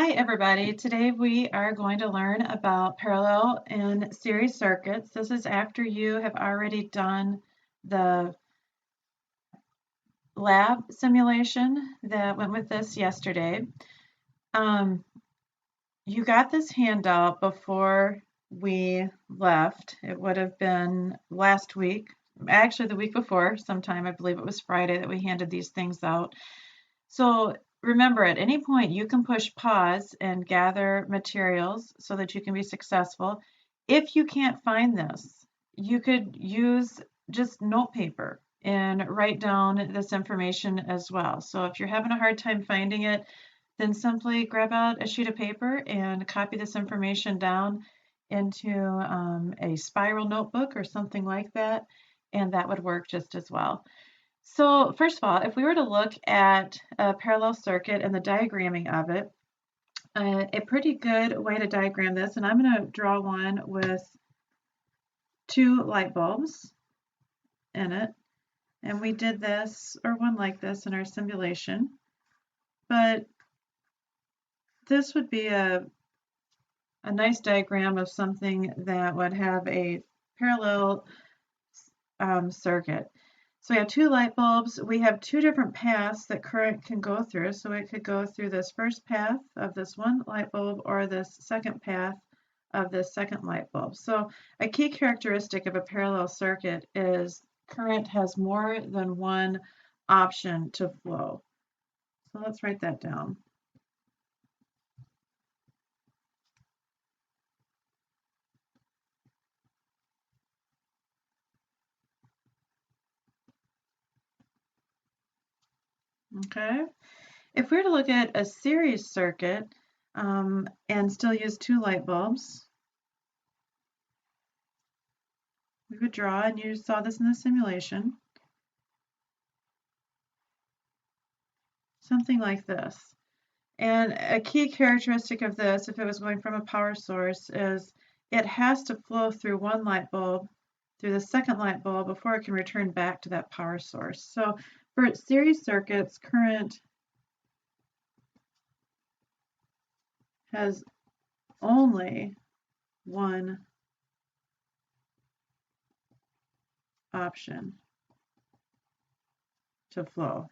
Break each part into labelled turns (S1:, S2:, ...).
S1: Hi everybody, today we are going to learn about parallel and series circuits. This is after you have already done the lab simulation that went with this yesterday. You got this handout before we left. It would have been last week, actually the week before sometime, I believe it was Friday that we handed these things out. So remember, at any point, you can push pause and gather materials so that you can be successful. If you can't find this, you could use just note paper and write down this information as well. So if you're having a hard time finding it, then simply grab out a sheet of paper and copy this information down into a spiral notebook or something like that, and that would work just as well. So first of all, if we were to look at a parallel circuit and the diagramming of it, a pretty good way to diagram this, and I'm going to draw one with two light bulbs in it, and we did this, or one like this in our simulation, but this would be a nice diagram of something that would have a parallel circuit. So we have two light bulbs. We have two different paths that current can go through. So it could go through this first path of this one light bulb or this second path of this second light bulb. So a key characteristic of a parallel circuit is current has more than one option to flow. So let's write that down. Okay. If we were to look at a series circuit and still use two light bulbs, we would draw, and you saw this in the simulation, something like this. And a key characteristic of this, if it was going from a power source, is it has to flow through one light bulb, through the second light bulb, before it can return back to that power source. So for series circuits, current has only one option to flow.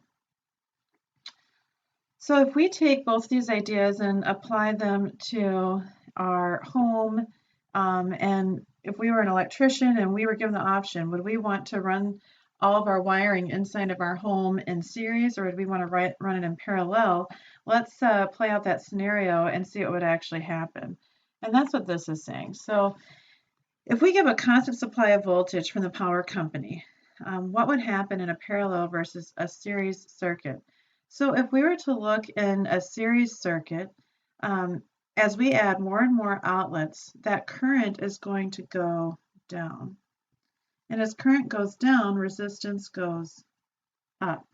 S1: So if we take both these ideas and apply them to our home, and if we were an electrician and we were given the option, would we want to run all of our wiring inside of our home in series, or would we want to run it in parallel? Let's play out that scenario and see what would actually happen. And that's what this is saying. So if we give a constant supply of voltage from the power company, what would happen in a parallel versus a series circuit? So if we were to look in a series circuit, as we add more and more outlets, that current is going to go down. And as current goes down, resistance goes up.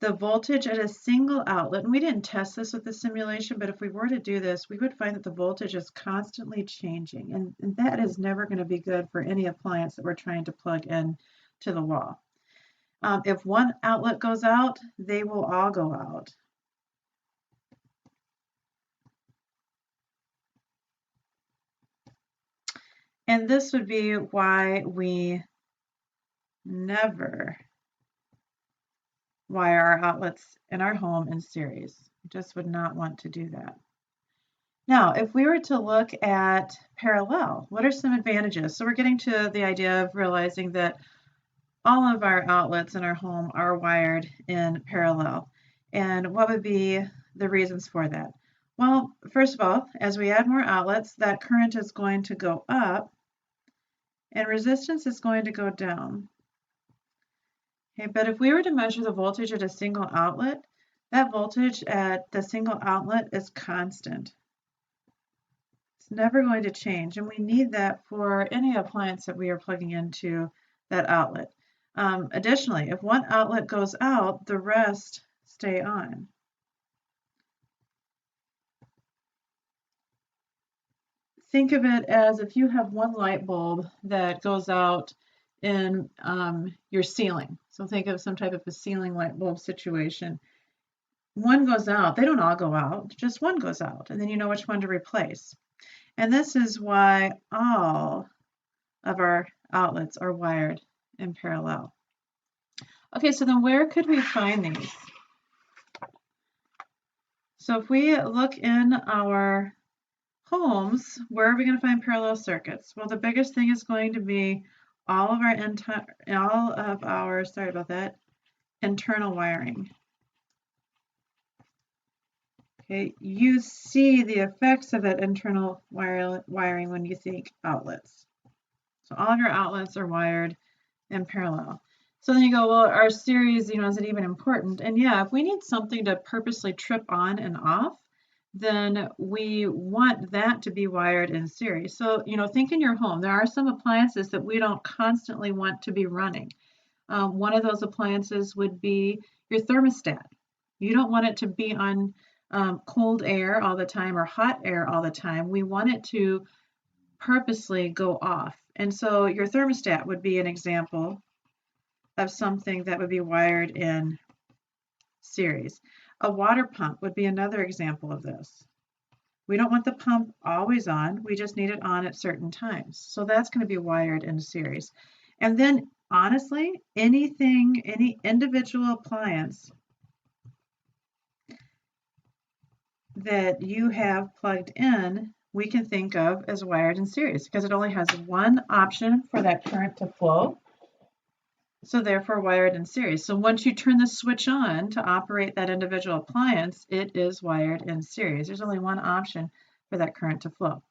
S1: The voltage at a single outlet, and we didn't test this with the simulation, but if we were to do this, we would find that the voltage is constantly changing, and that is never going to be good for any appliance that we're trying to plug in to the wall. If one outlet goes out, they will all go out. And this would be why we never wire our outlets in our home in series. We just would not want to do that. Now, if we were to look at parallel, what are some advantages? So we're getting to the idea of realizing that all of our outlets in our home are wired in parallel. And what would be the reasons for that? Well, first of all, as we add more outlets, that current is going to go up and resistance is going to go down. Okay, but if we were to measure the voltage at a single outlet, that voltage at the single outlet is constant. It's never going to change, and we need that for any appliance that we are plugging into that outlet. Additionally, if one outlet goes out, the rest stay on. Think of it as if you have one light bulb that goes out in your ceiling. So think of some type of a ceiling light bulb situation. one goes out, they don't all go out, just one goes out, and then you know which one to replace. And this is why all of our outlets are wired in parallel. Okay, so then where could we find these? So if we look in our homes, where are we going to find parallel circuits? Well, the biggest thing is going to be all of our internal wiring. Okay, you see the effects of that internal wiring when you think outlets. So all of your outlets are wired in parallel. So then you go, well, our series, is it even important? And yeah, if we need something to purposely trip on and off, then we want that to be wired in series. So, think in your home, there are some appliances that we don't constantly want to be running. One of those appliances would be your thermostat. You don't want it to be on cold air all the time or hot air all the time. We want it to purposely go off. And so your thermostat would be an example of something that would be wired in series. A water pump would be another example of this. We don't want the pump always on, we just need it on at certain times. So that's going to be wired in series. And then honestly, any individual appliance that you have plugged in, we can think of as wired in series because it only has one option for that current to flow. So therefore wired in series. So once you turn the switch on to operate that individual appliance, it is wired in series. There's only one option for that current to flow.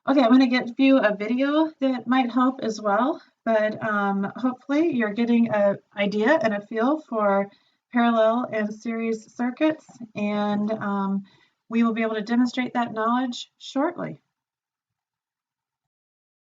S1: Okay, I'm going to give you a video that might help as well, but hopefully you're getting an idea and a feel for parallel and series circuits, and we will be able to demonstrate that knowledge shortly.